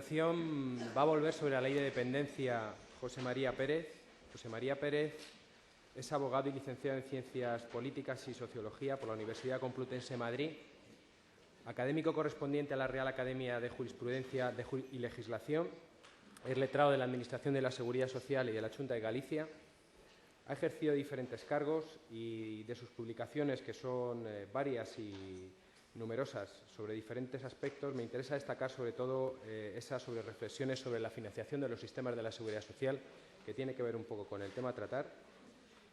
intervención va a volver sobre la Ley de Dependencia José María Pérez. José María Pérez es abogado y licenciado en Ciencias Políticas y Sociología por la Universidad Complutense de Madrid, académico correspondiente a la Real Academia de Jurisprudencia y Legislación, es letrado de la Administración de la Seguridad Social y de la Xunta de Galicia. Ha ejercido diferentes cargos y de sus publicaciones, que son varias y numerosas sobre diferentes aspectos, me interesa destacar sobre todo esas sobre reflexiones sobre la financiación de los sistemas de la seguridad social, que tiene que ver un poco con el tema a tratar,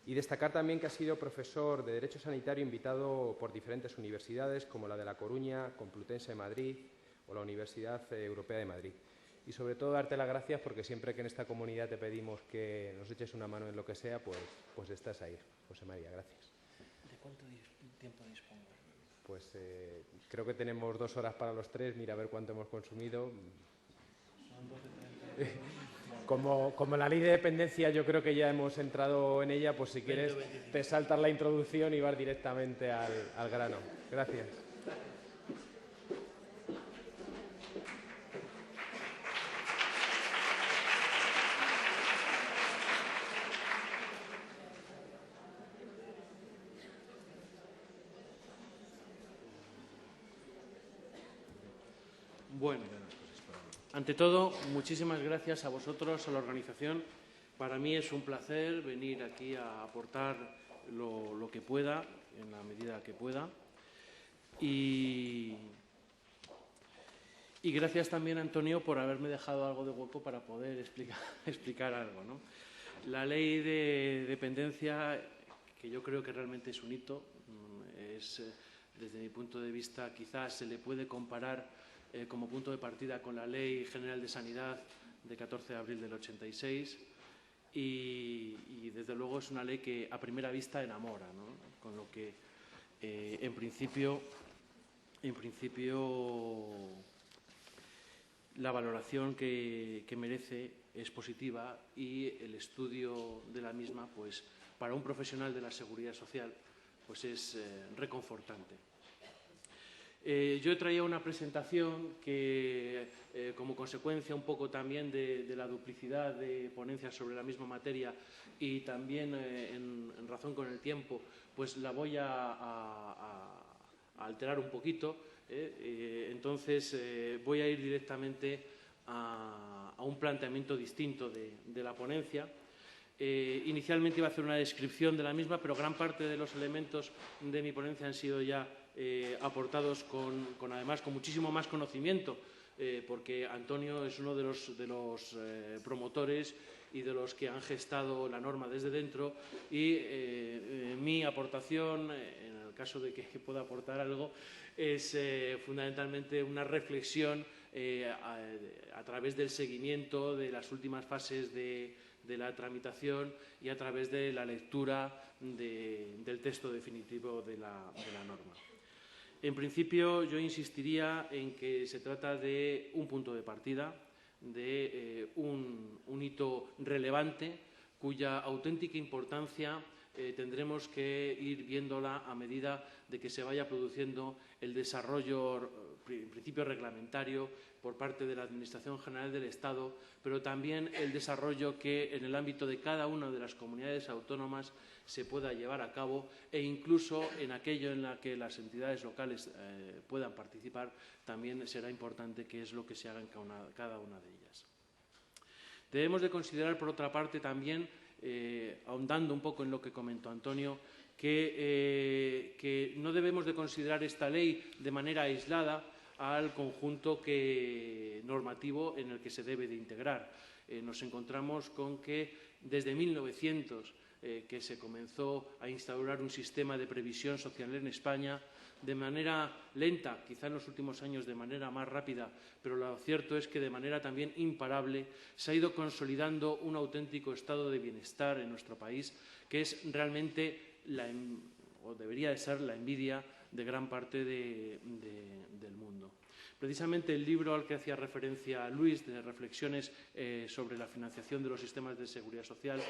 y destacar también que ha sido profesor de Derecho Sanitario invitado por diferentes universidades, como la de La Coruña, Complutense de Madrid o la Universidad Europea de Madrid. Y sobre todo darte las gracias porque siempre que en esta comunidad te pedimos que nos eches una mano en lo que sea, pues estás ahí. José María, gracias. ¿De cuánto tiempo dispongo? Pues creo que tenemos 2 horas para los 3, mira a ver cuánto hemos consumido. Como la ley de dependencia yo creo que ya hemos entrado en ella, pues si quieres te saltas la introducción y vas directamente al grano. Gracias. Bueno, ante todo, muchísimas gracias a vosotros, a la organización. Para mí es un placer venir aquí a aportar lo que pueda, en la medida que pueda. Y gracias también, Antonio, por haberme dejado algo de hueco para poder explicar algo, ¿no? La ley de dependencia, que yo creo que realmente es un hito, desde mi punto de vista, quizás se le puede comparar como punto de partida con la Ley General de Sanidad de 14 de abril del 86 y desde luego es una ley que a primera vista enamora, ¿no? Con lo que en principio la valoración que merece es positiva y el estudio de la misma, pues para un profesional de la seguridad social, pues es reconfortante. Yo traía una presentación que, como consecuencia un poco también de la duplicidad de ponencias sobre la misma materia y también en razón con el tiempo, pues la voy a alterar un poquito. Entonces, voy a ir directamente a un planteamiento distinto de la ponencia. Inicialmente iba a hacer una descripción de la misma, pero gran parte de los elementos de mi ponencia han sido ya aportados además con muchísimo más conocimiento, porque Antonio es uno de los promotores y de los que han gestado la norma desde dentro y mi aportación, en el caso de que pueda aportar algo, es fundamentalmente una reflexión a través del seguimiento de las últimas fases de la tramitación y a través de la lectura del texto definitivo de la norma. En principio, yo insistiría en que se trata de un punto de partida, de un hito relevante cuya auténtica importancia tendremos que ir viéndola a medida de que se vaya produciendo el desarrollo, en principio reglamentario, por parte de la Administración General del Estado, pero también el desarrollo que en el ámbito de cada una de las comunidades autónomas se pueda llevar a cabo e incluso en aquello en la que las entidades locales puedan participar, también será importante qué es lo que se haga en cada una de ellas. Debemos de considerar, por otra parte, también, ahondando un poco en lo que comentó Antonio, que no debemos de considerar esta ley de manera aislada al conjunto normativo en el que se debe de integrar. Nos encontramos con que desde 1900 que se comenzó a instaurar un sistema de previsión social en España de manera lenta, quizá en los últimos años de manera más rápida, pero lo cierto es que de manera también imparable se ha ido consolidando un auténtico estado de bienestar en nuestro país que es realmente o debería de ser la envidia de gran parte del mundo. Precisamente el libro al que hacía referencia Luis, de reflexiones sobre la financiación de los sistemas de seguridad social,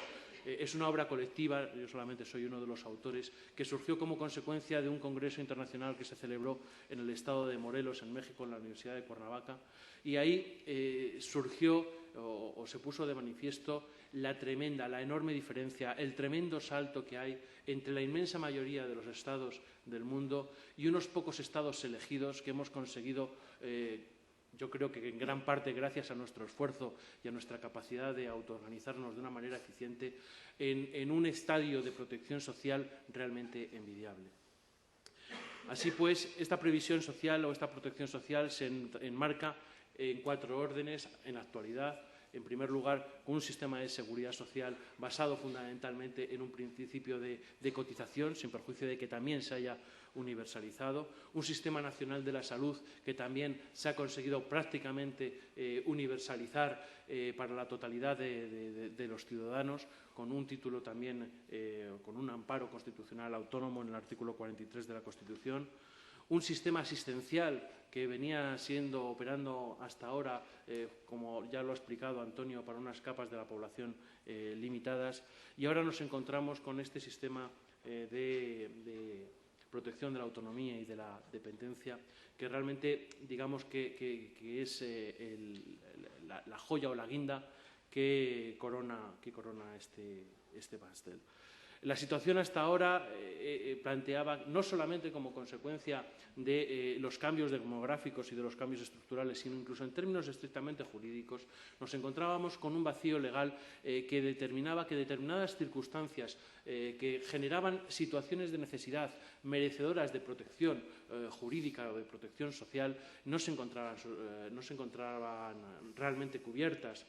es una obra colectiva, yo solamente soy uno de los autores, que surgió como consecuencia de un congreso internacional que se celebró en el estado de Morelos, en México, en la Universidad de Cuernavaca, y ahí surgió o se puso de manifiesto la enorme diferencia, el tremendo salto que hay entre la inmensa mayoría de los estados del mundo y unos pocos estados elegidos que hemos conseguido, yo creo que en gran parte gracias a nuestro esfuerzo y a nuestra capacidad de autoorganizarnos de una manera eficiente, en un estadio de protección social realmente envidiable. Así pues, esta previsión social o esta protección social se enmarca en 4 órdenes en la actualidad. En primer lugar, con un sistema de seguridad social basado fundamentalmente en un principio de cotización, sin perjuicio de que también se haya universalizado, un sistema nacional de la salud que también se ha conseguido prácticamente universalizar para la totalidad de los ciudadanos, con un título también, con un amparo constitucional autónomo en el artículo 43 de la Constitución, un sistema asistencial que venía operando hasta ahora, como ya lo ha explicado Antonio, para unas capas de la población limitadas, y ahora nos encontramos con este sistema de protección de la autonomía y de la dependencia, que realmente, digamos que es la joya o la guinda que corona este pastel. La situación hasta ahora planteaba, no solamente como consecuencia de los cambios demográficos y de los cambios estructurales, sino incluso en términos estrictamente jurídicos, nos encontrábamos con un vacío legal que determinaba que determinadas circunstancias que generaban situaciones de necesidad merecedoras de protección jurídica o de protección social no se encontraban realmente cubiertas.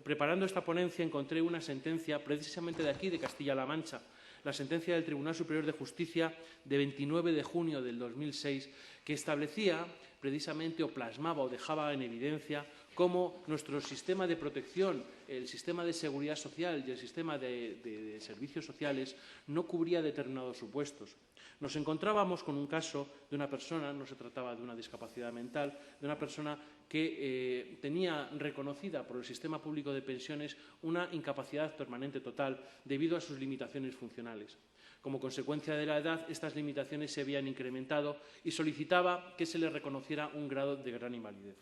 Preparando esta ponencia encontré una sentencia precisamente de aquí, de Castilla-La Mancha, la sentencia del Tribunal Superior de Justicia de 29 de junio del 2006, que establecía precisamente o plasmaba o dejaba en evidencia cómo nuestro sistema de protección, el sistema de seguridad social y el sistema de servicios sociales no cubría determinados supuestos. Nos encontrábamos con un caso de una persona, no se trataba de una discapacidad mental, de una persona que tenía reconocida por el sistema público de pensiones una incapacidad permanente total debido a sus limitaciones funcionales. Como consecuencia de la edad, estas limitaciones se habían incrementado y solicitaba que se le reconociera un grado de gran invalidez.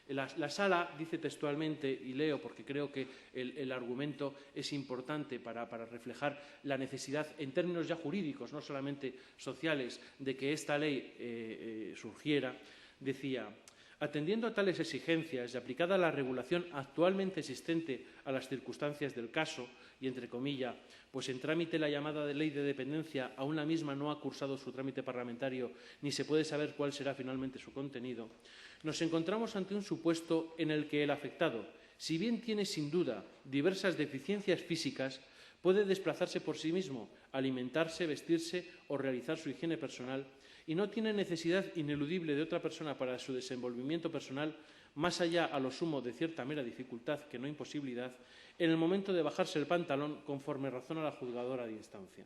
La Sala dice textualmente, y leo porque creo que el argumento es importante para reflejar la necesidad en términos ya jurídicos, no solamente sociales, de que esta ley surgiera, decía: atendiendo a tales exigencias y aplicada la regulación actualmente existente a las circunstancias del caso, y entre comillas, pues en trámite la llamada de ley de dependencia, aún la misma no ha cursado su trámite parlamentario ni se puede saber cuál será finalmente su contenido, nos encontramos ante un supuesto en el que el afectado, si bien tiene sin duda diversas deficiencias físicas, puede desplazarse por sí mismo, alimentarse, vestirse o realizar su higiene personal y no tiene necesidad ineludible de otra persona para su desenvolvimiento personal, más allá a lo sumo de cierta mera dificultad que no imposibilidad, en el momento de bajarse el pantalón conforme razona la juzgadora de instancia.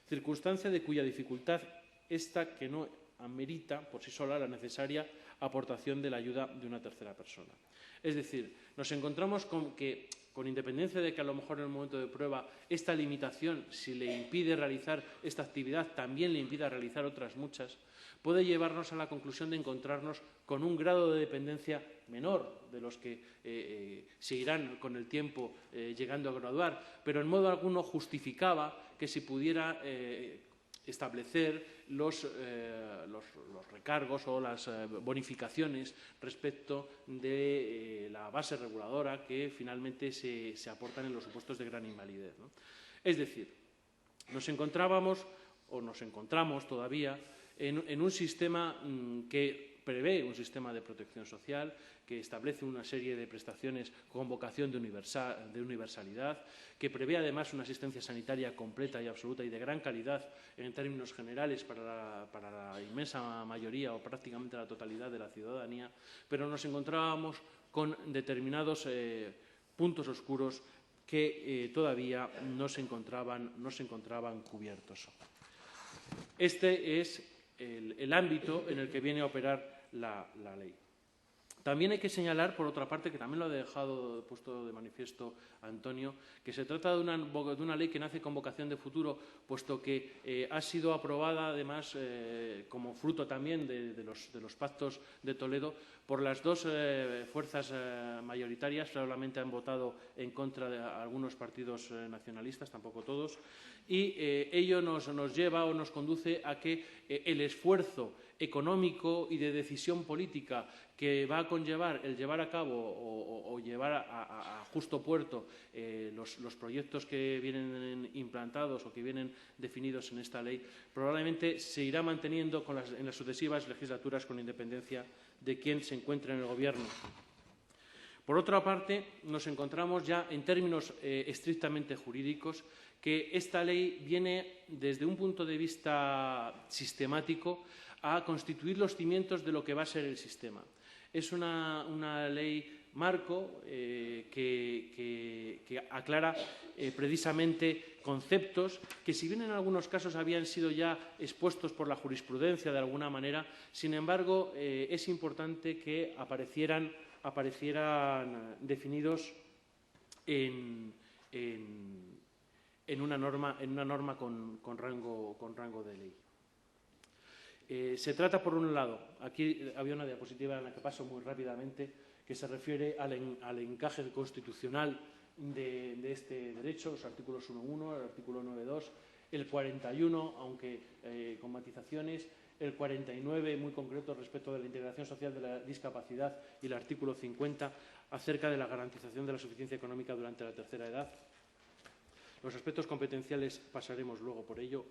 Circunstancia de cuya dificultad esta que no amerita por sí sola la necesaria aportación de la ayuda de una tercera persona. Es decir, nos encontramos con que, con independencia de que a lo mejor en el momento de prueba esta limitación, si le impide realizar esta actividad, también le impida realizar otras muchas, puede llevarnos a la conclusión de encontrarnos con un grado de dependencia menor de los que se irán con el tiempo llegando a graduar, pero en modo alguno justificaba que se pudiera establecer los recargos o las bonificaciones respecto de la base reguladora que finalmente se aportan en los supuestos de gran invalidez, ¿no? Es decir, nos encontrábamos o nos encontramos todavía en un sistema que prevé un sistema de protección social, que establece una serie de prestaciones con vocación de universalidad, que prevé además una asistencia sanitaria completa y absoluta y de gran calidad en términos generales para la inmensa mayoría o prácticamente la totalidad de la ciudadanía, pero nos encontrábamos con determinados puntos oscuros que todavía no se encontraban cubiertos. Este es el ámbito en el que viene a operar la ley. También hay que señalar, por otra parte, que también lo ha puesto de manifiesto Antonio, que se trata de una ley que nace con vocación de futuro, puesto que ha sido aprobada, además, como fruto también de los pactos de Toledo, por las dos fuerzas mayoritarias. Solamente han votado en contra de algunos partidos nacionalistas, tampoco todos, y ello nos lleva o nos conduce a que el esfuerzo económico y de decisión política que va a conllevar el llevar a cabo o llevar a justo puerto los proyectos que vienen implantados o que vienen definidos en esta ley, probablemente se irá manteniendo en las sucesivas legislaturas con independencia de quién se encuentre en el Gobierno. Por otra parte, nos encontramos ya en términos estrictamente jurídicos que esta ley viene desde un punto de vista sistemático a constituir los cimientos de lo que va a ser el sistema. Es una ley marco que aclara precisamente conceptos que, si bien en algunos casos habían sido ya expuestos por la jurisprudencia de alguna manera, sin embargo, es importante que aparecieran definidos en una norma con rango de ley. Se trata, por un lado, aquí había una diapositiva en la que paso muy rápidamente, que se refiere al encaje constitucional de este derecho, los artículos 1.1, el artículo 9.2, el 41, aunque con matizaciones, el 49, muy concreto respecto de la integración social de la discapacidad, y el artículo 50, acerca de la garantización de la suficiencia económica durante la tercera edad. Los aspectos competenciales pasaremos luego por ello.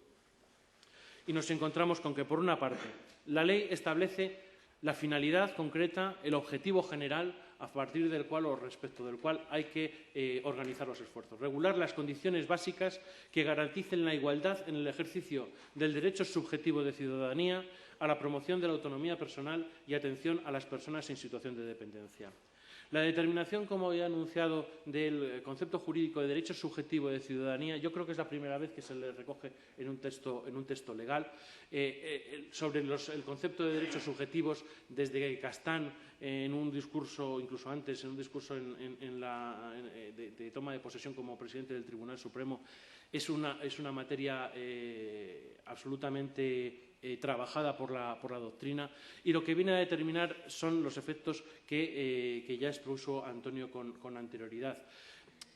Y nos encontramos con que, por una parte, la ley establece la finalidad concreta, el objetivo general, a partir del cual o respecto del cual hay que organizar los esfuerzos. Regular las condiciones básicas que garanticen la igualdad en el ejercicio del derecho subjetivo de ciudadanía, a la promoción de la autonomía personal y atención a las personas en situación de dependencia. La determinación, como he anunciado, del concepto jurídico de derecho subjetivo de ciudadanía, yo creo que es la primera vez que se le recoge en un texto legal. Sobre el concepto de derechos subjetivos, desde Castán, en un discurso, incluso antes, en un discurso de toma de posesión como presidente del Tribunal Supremo, es una materia absolutamente trabajada por la doctrina, y lo que viene a determinar son los efectos que ya expuso Antonio con anterioridad.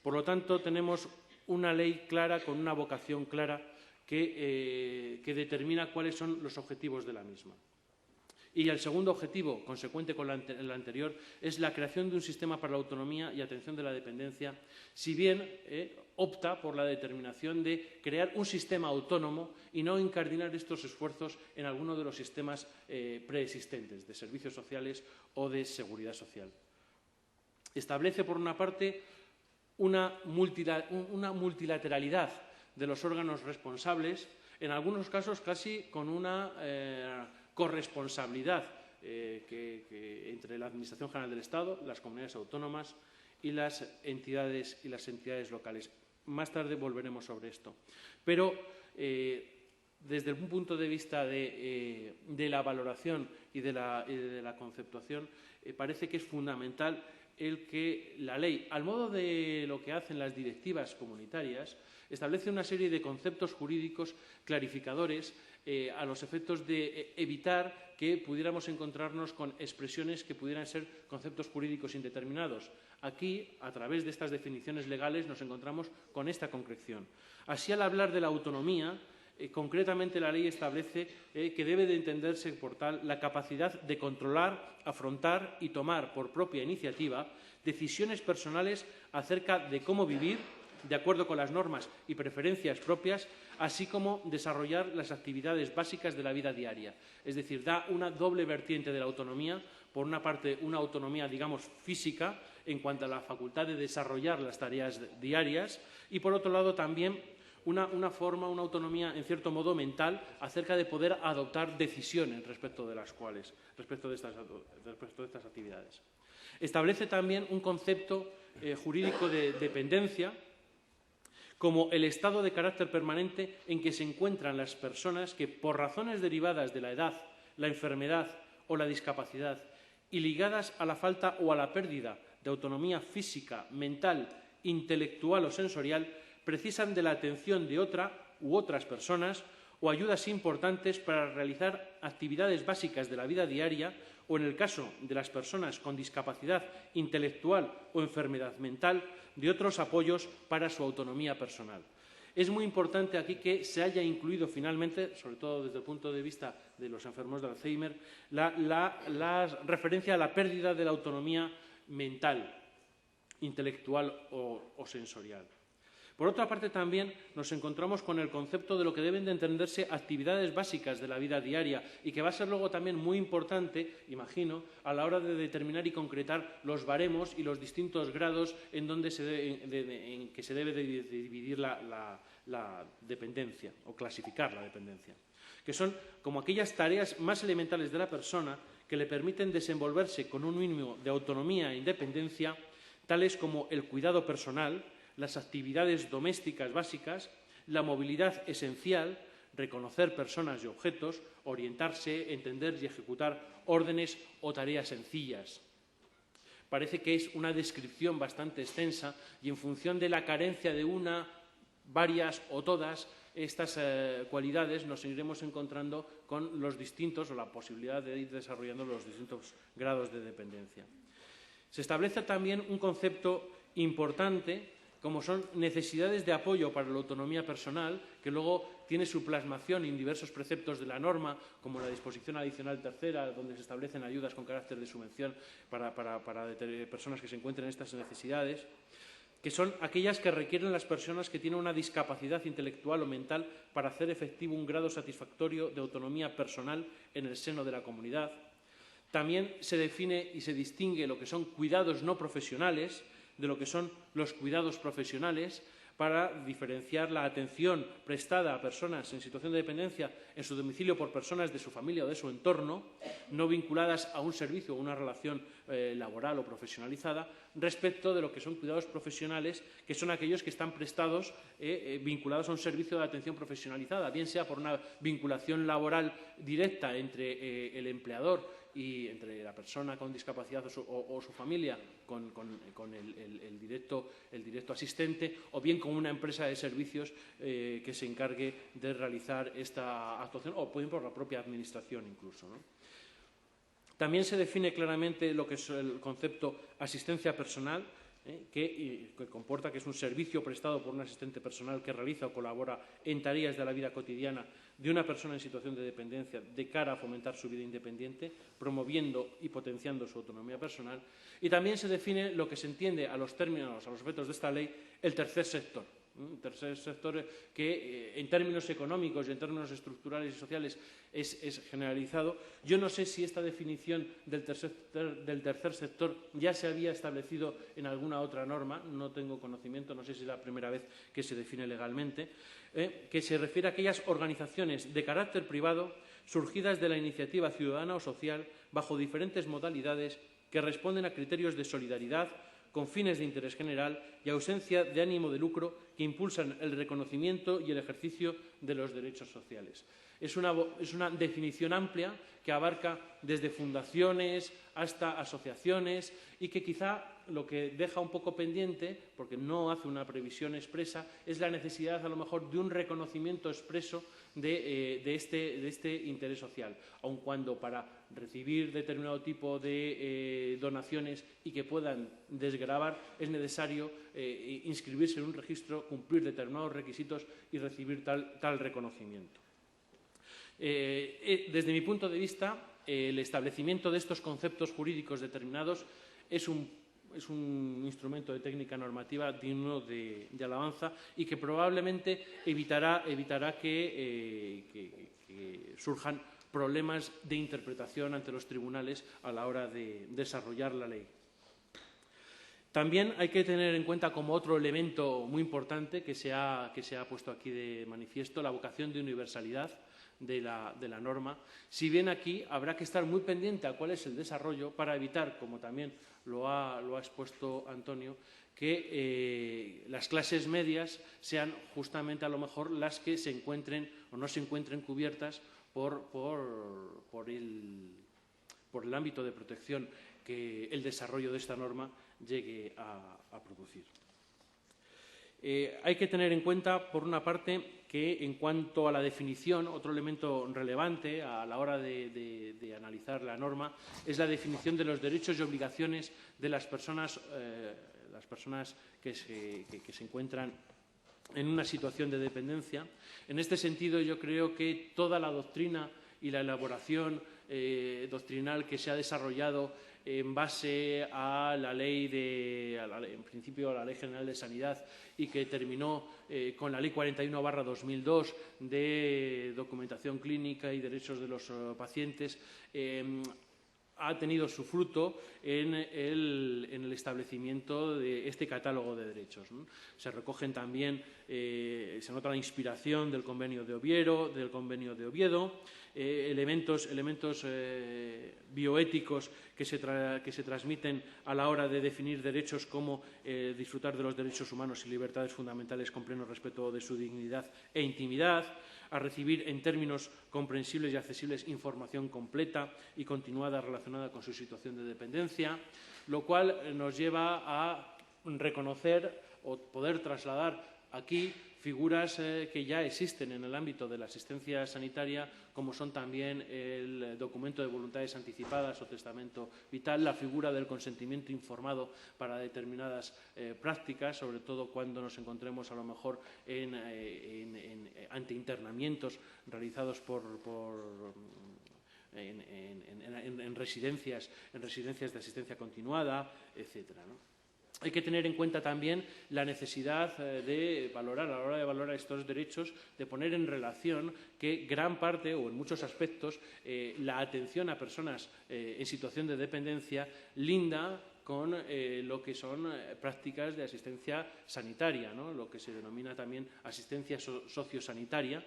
Por lo tanto, tenemos una ley clara, con una vocación clara, que determina cuáles son los objetivos de la misma. Y el segundo objetivo, consecuente con el anterior, es la creación de un sistema para la autonomía y atención de la dependencia, si bien opta por la determinación de crear un sistema autónomo y no incardinar estos esfuerzos en alguno de los sistemas preexistentes de servicios sociales o de seguridad social. Establece, por una parte, una multilateralidad de los órganos responsables, en algunos casos casi con una corresponsabilidad entre la Administración General del Estado, las comunidades autónomas y las entidades locales. Más tarde volveremos sobre esto. Pero desde un punto de vista de la valoración y de la conceptuación, parece que es fundamental el que la ley, al modo de lo que hacen las directivas comunitarias, establece una serie de conceptos jurídicos clarificadores a los efectos de evitar que pudiéramos encontrarnos con expresiones que pudieran ser conceptos jurídicos indeterminados. Aquí, a través de estas definiciones legales, nos encontramos con esta concreción. Así, al hablar de la autonomía, concretamente la ley establece que debe de entenderse por tal la capacidad de controlar, afrontar y tomar por propia iniciativa decisiones personales acerca de cómo vivir, de acuerdo con las normas y preferencias propias, así como desarrollar las actividades básicas de la vida diaria. Es decir, da una doble vertiente de la autonomía. Por una parte, una autonomía, digamos, física, en cuanto a la facultad de desarrollar las tareas diarias, y, por otro lado, también una autonomía, en cierto modo, mental, acerca de poder adoptar decisiones respecto de estas actividades. Establece también un concepto jurídico de dependencia como el estado de carácter permanente en que se encuentran las personas que, por razones derivadas de la edad, la enfermedad o la discapacidad, y ligadas a la falta o a la pérdida de autonomía física, mental, intelectual o sensorial, precisan de la atención de otra u otras personas o ayudas importantes para realizar actividades básicas de la vida diaria o, en el caso de las personas con discapacidad intelectual o enfermedad mental, de otros apoyos para su autonomía personal. Es muy importante aquí que se haya incluido finalmente, sobre todo desde el punto de vista de los enfermos de Alzheimer, la referencia a la pérdida de la autonomía mental, intelectual o sensorial. Por otra parte, también nos encontramos con el concepto de lo que deben de entenderse actividades básicas de la vida diaria y que va a ser luego también muy importante, imagino, a la hora de determinar y concretar los baremos y los distintos grados en que se debe de dividir la dependencia o clasificar la dependencia, que son como aquellas tareas más elementales de la persona que le permiten desenvolverse con un mínimo de autonomía e independencia, tales como el cuidado personal, las actividades domésticas básicas, la movilidad esencial, reconocer personas y objetos, orientarse, entender y ejecutar órdenes o tareas sencillas. Parece que es una descripción bastante extensa y en función de la carencia de una, varias o todas estas cualidades nos iremos encontrando con los distintos o la posibilidad de ir desarrollando los distintos grados de dependencia. Se establece también un concepto importante como son necesidades de apoyo para la autonomía personal, que luego tiene su plasmación en diversos preceptos de la norma, como la disposición adicional tercera, donde se establecen ayudas con carácter de subvención para personas que se encuentren en estas necesidades, que son aquellas que requieren las personas que tienen una discapacidad intelectual o mental para hacer efectivo un grado satisfactorio de autonomía personal en el seno de la comunidad. También se define y se distingue lo que son cuidados no profesionales de lo que son los cuidados profesionales para diferenciar la atención prestada a personas en situación de dependencia en su domicilio por personas de su familia o de su entorno, no vinculadas a un servicio o una relación laboral o profesionalizada, respecto de lo que son cuidados profesionales, que son aquellos que están prestados vinculados a un servicio de atención profesionalizada, bien sea por una vinculación laboral directa entre el empleador y entre la persona con discapacidad o su familia con el directo asistente, o bien con una empresa de servicios que se encargue de realizar esta actuación, o pueden por la propia administración incluso, ¿no? También se define claramente lo que es el concepto asistencia personal, que comporta que es un servicio prestado por un asistente personal que realiza o colabora en tareas de la vida cotidiana de una persona en situación de dependencia de cara a fomentar su vida independiente, promoviendo y potenciando su autonomía personal. Y también se define lo que se entiende a los términos, a los efectos de esta ley, el tercer sector. Un tercer sector que en términos económicos y en términos estructurales y sociales es generalizado. Yo no sé si esta definición del tercer sector ya se había establecido en alguna otra norma, no tengo conocimiento, no sé si es la primera vez que se define legalmente, que se refiere a aquellas organizaciones de carácter privado surgidas de la iniciativa ciudadana o social bajo diferentes modalidades que responden a criterios de solidaridad, con fines de interés general y ausencia de ánimo de lucro que impulsan el reconocimiento y el ejercicio de los derechos sociales. Es una definición amplia que abarca desde fundaciones hasta asociaciones y que quizá lo que deja un poco pendiente, porque no hace una previsión expresa, es la necesidad a lo mejor de un reconocimiento expreso de este interés social, aun cuando para recibir determinado tipo de donaciones y que puedan desgravar es necesario inscribirse en un registro, cumplir determinados requisitos y recibir tal reconocimiento. Desde mi punto de vista, el establecimiento de estos conceptos jurídicos determinados es un instrumento de técnica normativa digno de alabanza y que probablemente evitará que surjan problemas de interpretación ante los tribunales a la hora de desarrollar la ley. También hay que tener en cuenta como otro elemento muy importante que se ha puesto aquí de manifiesto la vocación de universalidad de la norma, si bien aquí habrá que estar muy pendiente a cuál es el desarrollo para evitar, como también lo ha expuesto Antonio, que las clases medias sean justamente a lo mejor las que se encuentren o no se encuentren cubiertas por por el ámbito de protección que el desarrollo de esta norma llegue a producir. Hay que tener en cuenta, por una parte, que en cuanto a la definición, otro elemento relevante a la hora de analizar la norma es la definición de los derechos y obligaciones de las personas que se encuentran en una situación de dependencia. En este sentido, yo creo que toda la doctrina y la elaboración doctrinal que se ha desarrollado en base a la ley en principio a la Ley General de Sanidad y que terminó con la Ley 41/2002 de documentación clínica y derechos de los pacientes, ha tenido su fruto en el establecimiento de este catálogo de derechos, ¿no? Se recogen también, se nota la inspiración del Convenio de Oviedo, elementos bioéticos que se transmiten a la hora de definir derechos como disfrutar de los derechos humanos y libertades fundamentales con pleno respeto de su dignidad e intimidad, a recibir en términos comprensibles y accesibles información completa y continuada relacionada con su situación de dependencia, lo cual nos lleva a reconocer o poder trasladar aquí figuras que ya existen en el ámbito de la asistencia sanitaria, como son también el documento de voluntades anticipadas o testamento vital, la figura del consentimiento informado para determinadas prácticas, sobre todo cuando nos encontremos a lo mejor ante internamientos realizados en residencias de asistencia continuada, etcétera, ¿no? Hay que tener en cuenta también la necesidad de valorar, a la hora de valorar estos derechos, de poner en relación que gran parte, o en muchos aspectos, la atención a personas en situación de dependencia linda con lo que son prácticas de asistencia sanitaria, ¿no? Lo que se denomina también asistencia sociosanitaria,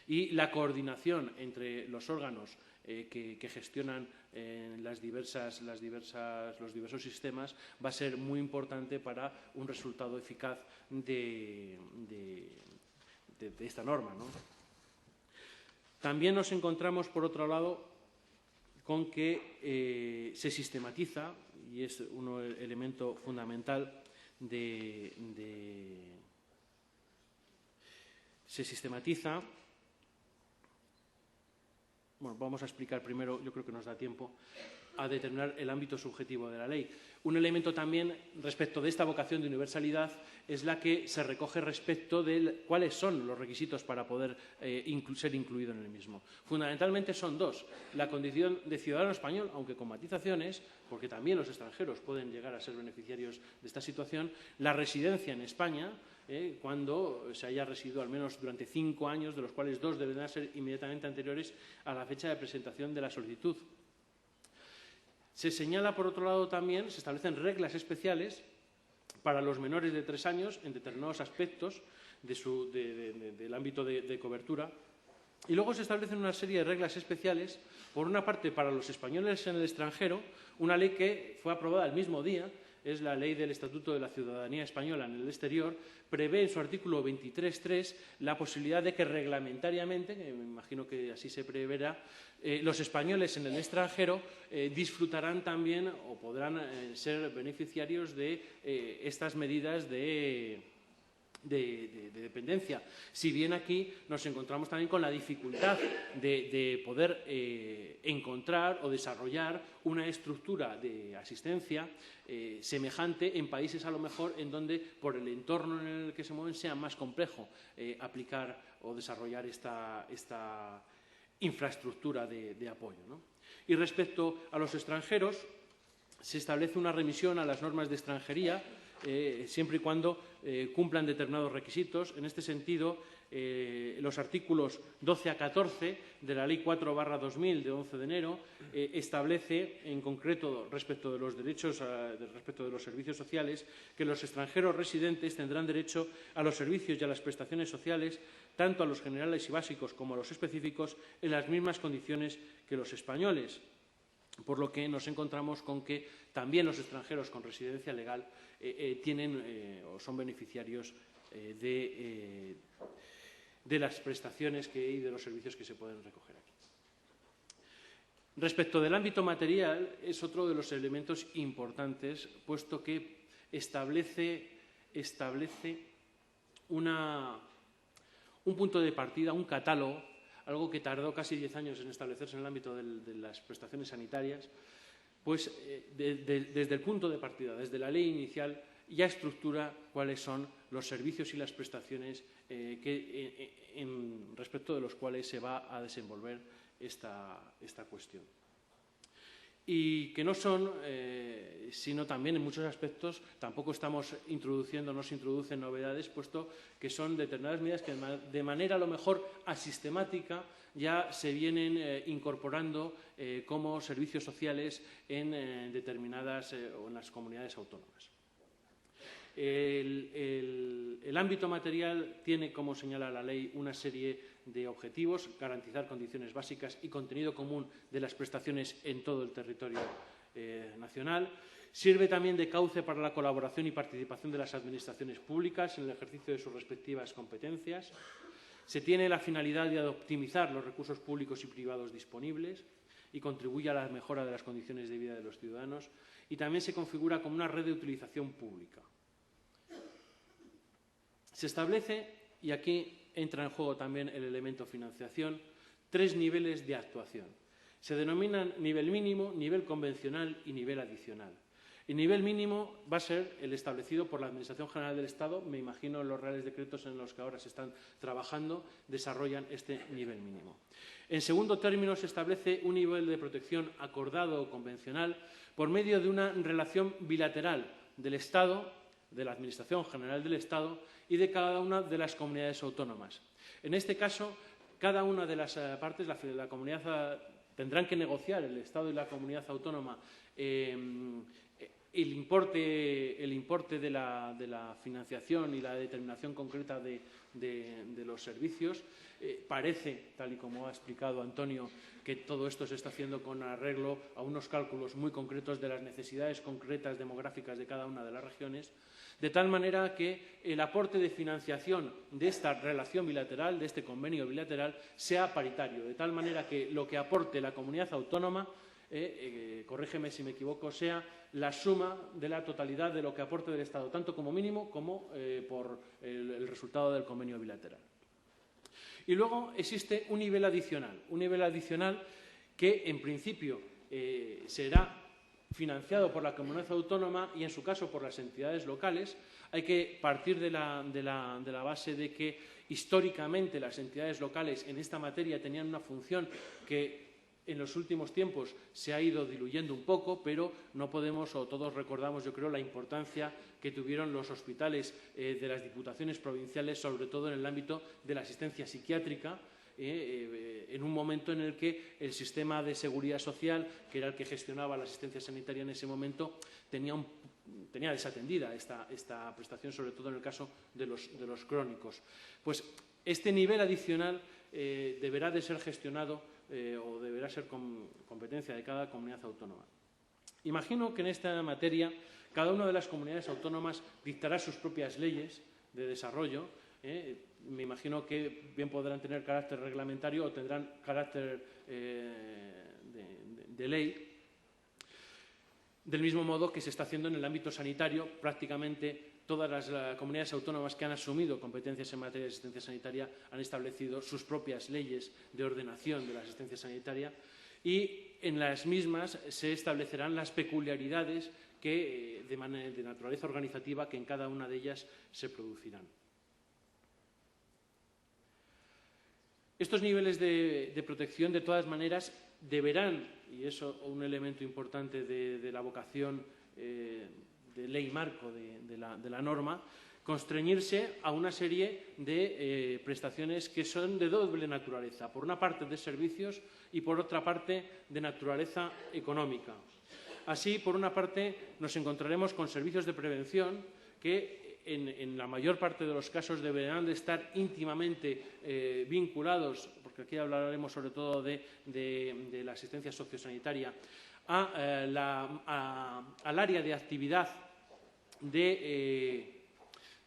y la coordinación entre los órganos que gestionan los diversos sistemas va a ser muy importante para un resultado eficaz de esta norma, ¿no? También nos encontramos, por otro lado, con que se sistematiza, y es un elemento fundamental se sistematiza. Bueno, vamos a explicar primero, yo creo que nos da tiempo, a determinar el ámbito subjetivo de la ley. Un elemento también respecto de esta vocación de universalidad es la que se recoge respecto de cuáles son los requisitos para poder ser incluido en el mismo. Fundamentalmente son dos: la condición de ciudadano español, aunque con matizaciones, porque también los extranjeros pueden llegar a ser beneficiarios de esta situación; la residencia en España, cuando se haya residido al menos durante 5 años, de los cuales 2 deberán ser inmediatamente anteriores a la fecha de presentación de la solicitud. Se señala, por otro lado, también, se establecen reglas especiales para los menores de 3 años en determinados aspectos del ámbito de cobertura. Y luego se establecen una serie de reglas especiales, por una parte, para los españoles en el extranjero, una ley que fue aprobada el mismo día, es la Ley del Estatuto de la Ciudadanía Española en el Exterior, prevé en su artículo 23.3 la posibilidad de que reglamentariamente, que me imagino que así se preverá, los españoles en el extranjero disfrutarán también o podrán ser beneficiarios de estas medidas de dependencia. Si bien aquí nos encontramos también con la dificultad de poder encontrar o desarrollar una estructura de asistencia semejante en países a lo mejor en donde por el entorno en el que se mueven sea más complejo aplicar o desarrollar esta infraestructura de apoyo, ¿no? Y respecto a los extranjeros, se establece una remisión a las normas de extranjería siempre y cuando cumplan determinados requisitos. En este sentido, los artículos 12 a 14 de la Ley 4/2000 de 11 de enero establece, en concreto respecto de los derechos, respecto de los servicios sociales, que los extranjeros residentes tendrán derecho a los servicios y a las prestaciones sociales, tanto a los generales y básicos como a los específicos, en las mismas condiciones que los españoles. Por lo que nos encontramos con que también los extranjeros con residencia legal tienen o son beneficiarios de las prestaciones y de los servicios que se pueden recoger aquí. Respecto del ámbito material, es otro de los elementos importantes, puesto que establece un punto de partida, un catálogo, algo que tardó casi 10 años en establecerse en el ámbito de las prestaciones sanitarias, pues desde el punto de partida, desde la ley inicial, ya estructura cuáles son los servicios y las prestaciones respecto de los cuales se va a desenvolver esta cuestión. Y que no son, sino también en muchos aspectos, tampoco estamos introduciendo, no se introducen novedades, puesto que son determinadas medidas que de manera a lo mejor asistemática ya se vienen incorporando como servicios sociales en determinadas o en las comunidades autónomas. El ámbito material tiene, como señala la ley, una serie de objetivos: garantizar condiciones básicas y contenido común de las prestaciones en todo el territorio nacional. Sirve también de cauce para la colaboración y participación de las administraciones públicas en el ejercicio de sus respectivas competencias. Se tiene la finalidad de optimizar los recursos públicos y privados disponibles y contribuye a la mejora de las condiciones de vida de los ciudadanos, y también se configura como una red de utilización pública. Se establece, y aquí entra en juego también el elemento financiación, 3 niveles de actuación. Se denominan nivel mínimo, nivel convencional y nivel adicional. El nivel mínimo va a ser el establecido por la Administración General del Estado. Me imagino los reales decretos en los que ahora se están trabajando desarrollan este nivel mínimo. En segundo término, se establece un nivel de protección acordado o convencional por medio de una relación bilateral del Estado, de la Administración General del Estado y de cada una de las comunidades autónomas. En este caso, cada una de las partes, la comunidad, tendrán que negociar, el Estado y la comunidad autónoma, el importe de la financiación y la determinación concreta de los servicios. Parece, tal y como ha explicado Antonio, que todo esto se está haciendo con arreglo a unos cálculos muy concretos de las necesidades concretas demográficas de cada una de las regiones, de tal manera que el aporte de financiación de esta relación bilateral, de este convenio bilateral, sea paritario, de tal manera que lo que aporte la comunidad autónoma, corrígeme si me equivoco, sea la suma de la totalidad de lo que aporte del Estado, tanto como mínimo como por el resultado del convenio bilateral. Y luego existe un nivel adicional que, en principio, será financiado por la comunidad autónoma y, en su caso, por las entidades locales. Hay que partir de la base de que, históricamente, las entidades locales en esta materia tenían una función que en los últimos tiempos se ha ido diluyendo un poco, pero no podemos, o todos recordamos, yo creo, la importancia que tuvieron los hospitales de las diputaciones provinciales, sobre todo en el ámbito de la asistencia psiquiátrica, en un momento en el que el sistema de seguridad social, que era el que gestionaba la asistencia sanitaria en ese momento, tenía desatendida esta prestación, sobre todo en el caso de los crónicos. Pues este nivel adicional deberá de ser gestionado o deberá ser competencia de cada comunidad autónoma. Imagino que en esta materia cada una de las comunidades autónomas dictará sus propias leyes de desarrollo. Me imagino que bien podrán tener carácter reglamentario o tendrán carácter de ley. Del mismo modo que se está haciendo en el ámbito sanitario, prácticamente todas las comunidades autónomas que han asumido competencias en materia de asistencia sanitaria han establecido sus propias leyes de ordenación de la asistencia sanitaria, y en las mismas se establecerán las peculiaridades de naturaleza organizativa que en cada una de ellas se producirán. Estos niveles de protección, de todas maneras, deberán, y eso es un elemento importante de la vocación de ley marco de la norma, constreñirse a una serie de prestaciones que son de doble naturaleza. Por una parte, de servicios, y por otra parte, de naturaleza económica. Así, por una parte, nos encontraremos con servicios de prevención que en la mayor parte de los casos deberán de estar íntimamente vinculados, porque aquí hablaremos sobre todo de la asistencia sociosanitaria, al área de actividad de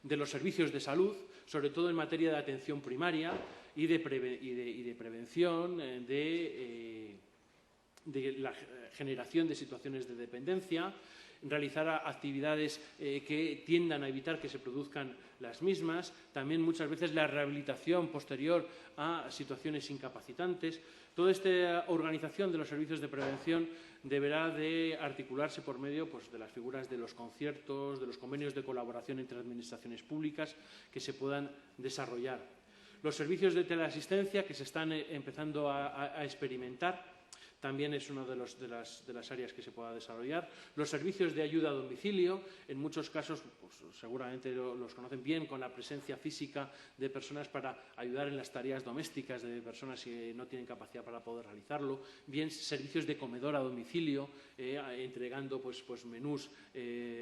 los servicios de salud, sobre todo en materia de atención primaria y de prevención de la generación de situaciones de dependencia, realizar actividades que tiendan a evitar que se produzcan las mismas, también muchas veces la rehabilitación posterior a situaciones incapacitantes. Toda esta organización de los servicios de prevención deberá de articularse por medio de las figuras de los conciertos, de los convenios de colaboración entre administraciones públicas que se puedan desarrollar. Los servicios de teleasistencia que se están empezando a experimentar también es una de las áreas que se pueda desarrollar. Los servicios de ayuda a domicilio, en muchos casos, seguramente los conocen bien, con la presencia física de personas para ayudar en las tareas domésticas de personas que no tienen capacidad para poder realizarlo. Bien, servicios de comedor a domicilio, entregando menús,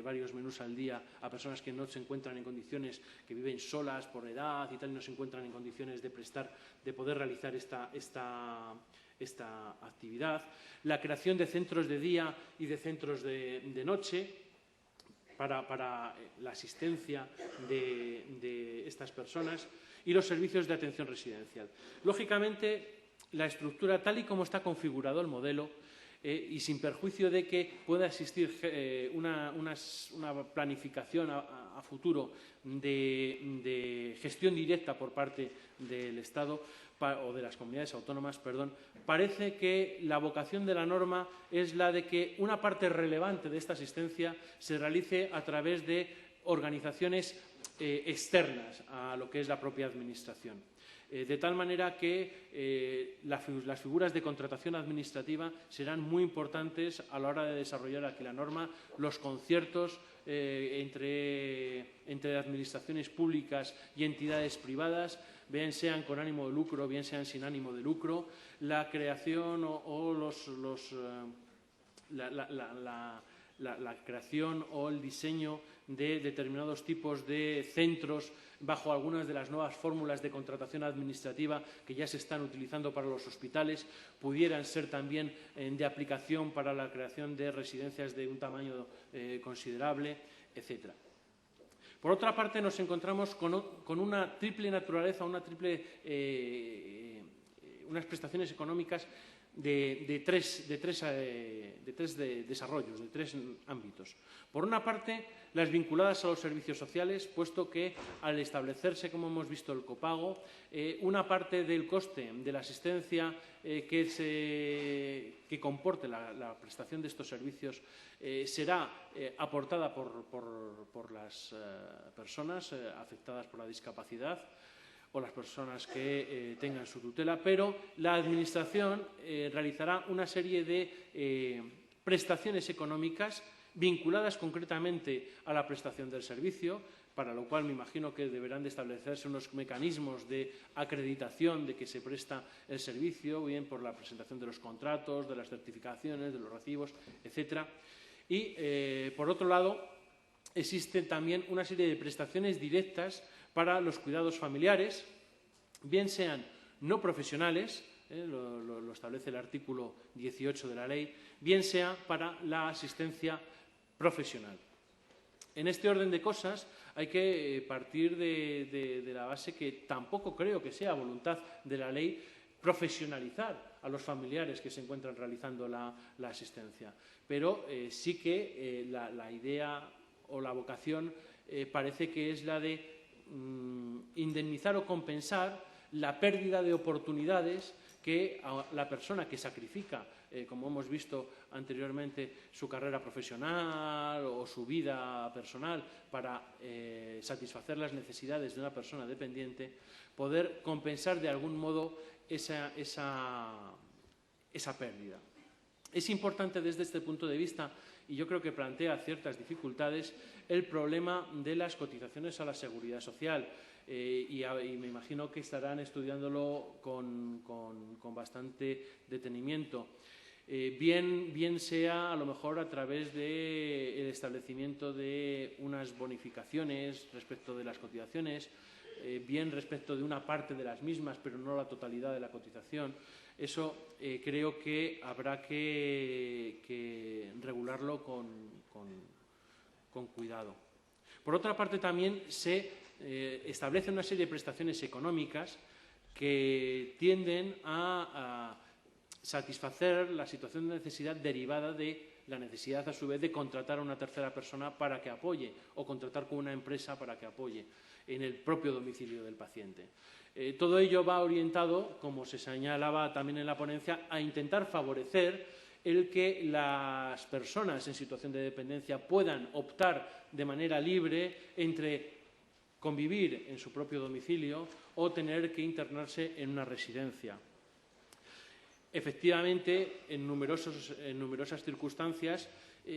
varios menús al día a personas que no se encuentran en condiciones, que viven solas por edad y tal, y no se encuentran en condiciones de poder realizar esta actividad, la creación de centros de día y de centros de noche para la asistencia de estas personas y los servicios de atención residencial. Lógicamente, la estructura tal y como está configurado el modelo y sin perjuicio de que pueda existir una planificación a futuro de gestión directa por parte del Estado o de las comunidades autónomas, parece que la vocación de la norma es la de que una parte relevante de esta asistencia se realice a través de organizaciones externas a lo que es la propia Administración. De tal manera que las figuras de contratación administrativa serán muy importantes a la hora de desarrollar aquí la norma, los conciertos entre administraciones públicas y entidades privadas, bien sean con ánimo de lucro, bien sean sin ánimo de lucro, la creación la creación o el diseño de determinados tipos de centros bajo algunas de las nuevas fórmulas de contratación administrativa que ya se están utilizando para los hospitales, pudieran ser también de aplicación para la creación de residencias de un tamaño considerable, etc. Por otra parte, nos encontramos con una triple naturaleza, unas prestaciones económicas de tres desarrollos, de tres ámbitos. Por una parte, las vinculadas a los servicios sociales, puesto que al establecerse, como hemos visto, el copago, una parte del coste de la asistencia que comporte la prestación de estos servicios será aportada por las personas afectadas por la discapacidad o las personas que tengan su tutela, pero la Administración realizará una serie de prestaciones económicas vinculadas concretamente a la prestación del servicio, para lo cual me imagino que deberán de establecerse unos mecanismos de acreditación de que se presta el servicio, bien por la presentación de los contratos, de las certificaciones, de los recibos, etc. Y, por otro lado, existen también una serie de prestaciones directas para los cuidados familiares, bien sean no profesionales, lo establece el artículo 18 de la ley, bien sea para la asistencia profesional. En este orden de cosas hay que partir de la base que tampoco creo que sea voluntad de la ley profesionalizar a los familiares que se encuentran realizando la asistencia, pero sí que la idea o la vocación parece que es la de indemnizar o compensar la pérdida de oportunidades que a la persona que sacrifica, como hemos visto anteriormente, su carrera profesional o su vida personal para satisfacer las necesidades de una persona dependiente, poder compensar de algún modo esa pérdida. Es importante desde este punto de vista, y yo creo que plantea ciertas dificultades, el problema de las cotizaciones a la Seguridad Social. Y me imagino que estarán estudiándolo con bastante detenimiento. Bien sea a lo mejor a través del establecimiento de unas bonificaciones respecto de las cotizaciones, bien respecto de una parte de las mismas, pero no la totalidad de la cotización. Eso creo que habrá que regularlo con cuidado. Por otra parte, también se establece una serie de prestaciones económicas que tienden a satisfacer la situación de necesidad derivada de la necesidad, a su vez, de contratar a una tercera persona para que apoye o contratar con una empresa para que apoye en el propio domicilio del paciente. Todo ello va orientado, como se señalaba también en la ponencia, a intentar favorecer el que las personas en situación de dependencia puedan optar de manera libre entre convivir en su propio domicilio o tener que internarse en una residencia. Efectivamente, en numerosas circunstancias,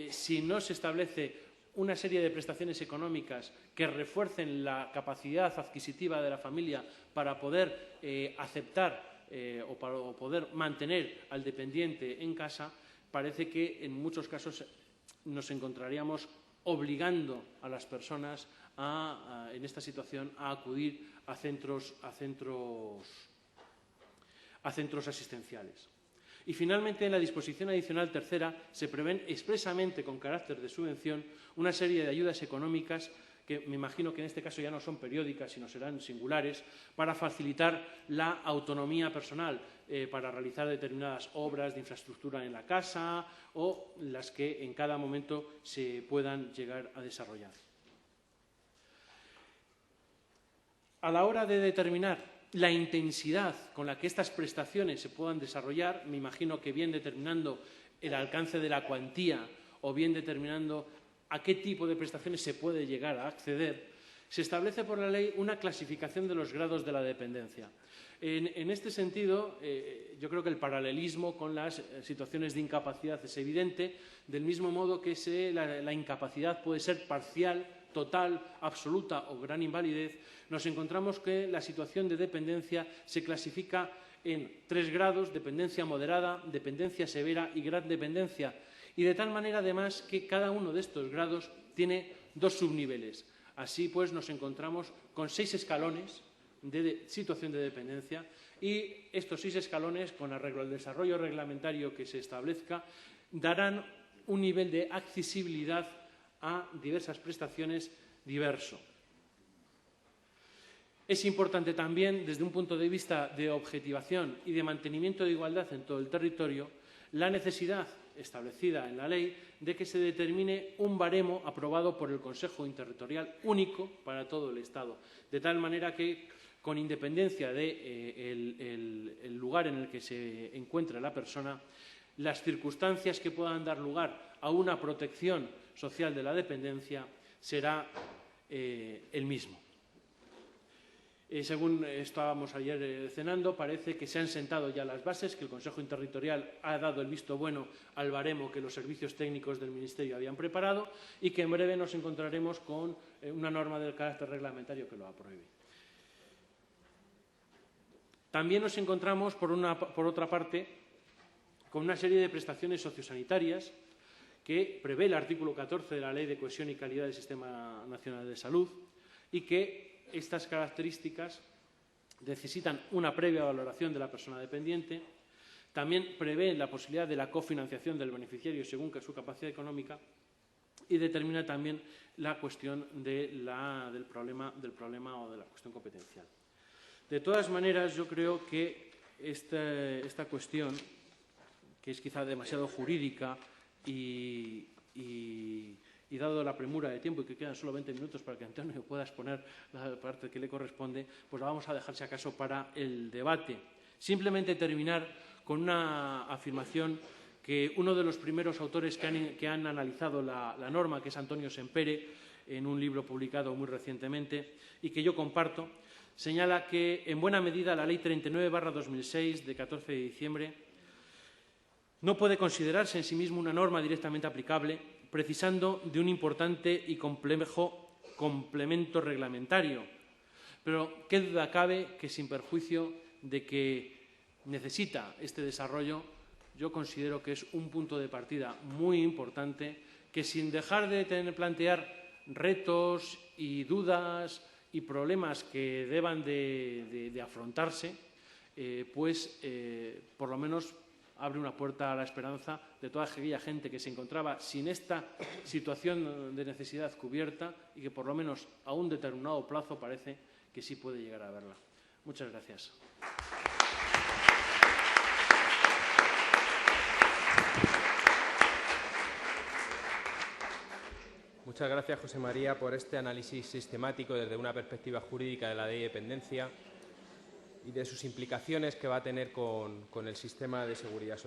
si no se establece una serie de prestaciones económicas que refuercen la capacidad adquisitiva de la familia para poder aceptar o para poder mantener al dependiente en casa, parece que en muchos casos nos encontraríamos obligando a las personas en esta situación a acudir a centros asistenciales. Y finalmente, en la disposición adicional tercera se prevén expresamente con carácter de subvención una serie de ayudas económicas que me imagino que en este caso ya no son periódicas, sino serán singulares, para facilitar la autonomía personal, para realizar determinadas obras de infraestructura en la casa o las que en cada momento se puedan llegar a desarrollar. A la hora de determinar la intensidad con la que estas prestaciones se puedan desarrollar, me imagino que bien determinando el alcance de la cuantía o bien determinando a qué tipo de prestaciones se puede llegar a acceder, se establece por la ley una clasificación de los grados de la dependencia. En este sentido, yo creo que el paralelismo con las situaciones de incapacidad es evidente, del mismo modo que la incapacidad puede ser parcial, total, absoluta o gran invalidez. Nos encontramos que la situación de dependencia se clasifica en 3 grados: dependencia moderada, dependencia severa y gran dependencia. Y de tal manera, además, que cada uno de estos grados tiene 2 subniveles. Así pues, nos encontramos con 6 escalones de situación de dependencia y estos 6 escalones, con arreglo al desarrollo reglamentario que se establezca, darán un nivel de accesibilidad a diversas prestaciones diverso. Es importante también, desde un punto de vista de objetivación y de mantenimiento de igualdad en todo el territorio, la necesidad establecida en la ley de que se determine un baremo aprobado por el Consejo Interterritorial único para todo el Estado, de tal manera que, con independencia del lugar en el que se encuentre la persona, las circunstancias que puedan dar lugar a una protección social de la dependencia será el mismo. Según estábamos ayer cenando, parece que se han sentado ya las bases, que el Consejo Interterritorial ha dado el visto bueno al baremo que los servicios técnicos del Ministerio habían preparado y que en breve nos encontraremos con una norma de carácter reglamentario que lo apruebe. También nos encontramos, por otra parte, con una serie de prestaciones sociosanitarias que prevé el artículo 14 de la Ley de Cohesión y Calidad del Sistema Nacional de Salud y que estas características necesitan una previa valoración de la persona dependiente. También prevé la posibilidad de la cofinanciación del beneficiario según su capacidad económica y determina también la cuestión del problema o de la cuestión competencial. De todas maneras, yo creo que esta cuestión, que es quizá demasiado jurídica y dado la premura de tiempo y que quedan solo 20 minutos para que Antonio pueda exponer la parte que le corresponde, pues la vamos a dejar, si acaso, para el debate. Simplemente terminar con una afirmación que uno de los primeros autores que han analizado la norma, que es Antonio Sempere, en un libro publicado muy recientemente y que yo comparto, señala que, en buena medida, la Ley 39/2006 de 14 de diciembre no puede considerarse en sí misma una norma directamente aplicable, precisando de un importante y complejo complemento reglamentario. Pero qué duda cabe que, sin perjuicio de que necesita este desarrollo, yo considero que es un punto de partida muy importante que, sin dejar de plantear retos y dudas y problemas que deban de afrontarse, por lo menos abre una puerta a la esperanza de toda aquella gente que se encontraba sin esta situación de necesidad cubierta y que, por lo menos a un determinado plazo, parece que sí puede llegar a verla. Muchas gracias. Muchas gracias, José María, por este análisis sistemático desde una perspectiva jurídica de la ley de dependencia y de sus implicaciones que va a tener con el sistema de seguridad social.